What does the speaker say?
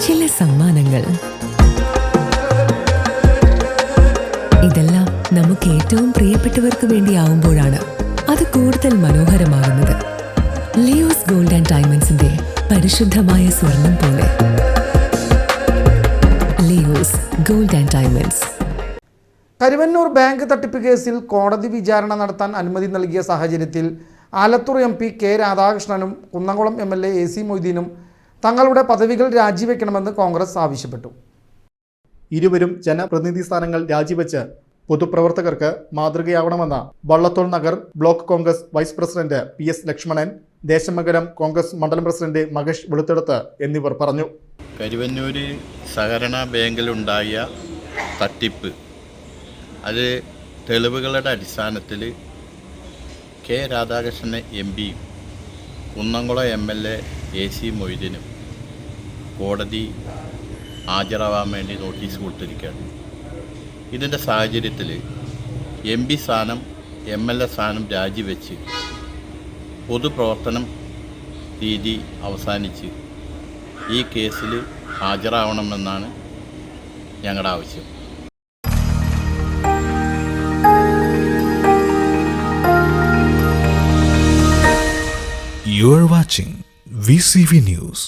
ചില സമ്മാനങ്ങൾ. ഇതെല്ലാം നമുക്ക് ഏറ്റവും പ്രിയപ്പെട്ടവർക്ക് വേണ്ടിയാവുമ്പോഴാണ് അത് കൂടുതൽ മനോഹരമാകുന്നത്. ലിയോസ് ഗോൾഡ് ആൻഡ് ഡയമണ്ട്സിന്റെ പരിശുദ്ധമായ സ്വർണം പോലെ. Leo's gold and diamonds. Karuvannur bank തട്ടിപ്പ് കേസിൽ കോടതി വിചാരണ നടത്താൻ അനുമതി നൽകിയ സാഹചര്യത്തിൽ ആലത്തൂർ MP കെ രാധാകൃഷ്ണനും കുന്നംകുളം MLA AC മൊയ്തീനും തങ്ങളുടെ പദവികൾ രാജിവെക്കണമെന്ന് കോൺഗ്രസ് ആവശ്യപ്പെട്ടു. ഇരുവരും ജനപ്രതിനിധി സ്ഥാനങ്ങൾ രാജിവെച്ച് പൊതുപ്രവർത്തകർക്ക് മാതൃകയാവണമെന്ന് Vallathol Nagar block Congress vice president PS Lakshmanan, Desamangalam Congress മണ്ഡലം പ്രസിഡന്റ് മഹേഷ് വെളുത്തെടുത്ത് എന്നിവർ പറഞ്ഞു. കരുവന്നൂര് സഹകരണ ബാങ്കിലുണ്ടായ തട്ടിപ്പ്, അത് തെളിവുകളുടെ അടിസ്ഥാനത്തിൽ K Radhakrishnan MP Kunnamkulam MLA AC മൊയ്തീനും കോടതി ഹാജരാവാൻ വേണ്ടി നോട്ടീസ് കൊടുത്തിരിക്കുകയാണ്. ഇതിൻ്റെ സാഹചര്യത്തിൽ MP സ്ഥാനം MLA സ്ഥാനം രാജിവെച്ച് പൊതുപ്രവർത്തനം രീതി അവസാനിച്ച് ഈ കേസിൽ ഹാജരാവണമെന്നാണ് ഞങ്ങളുടെ ആവശ്യം. You are watching VCV News.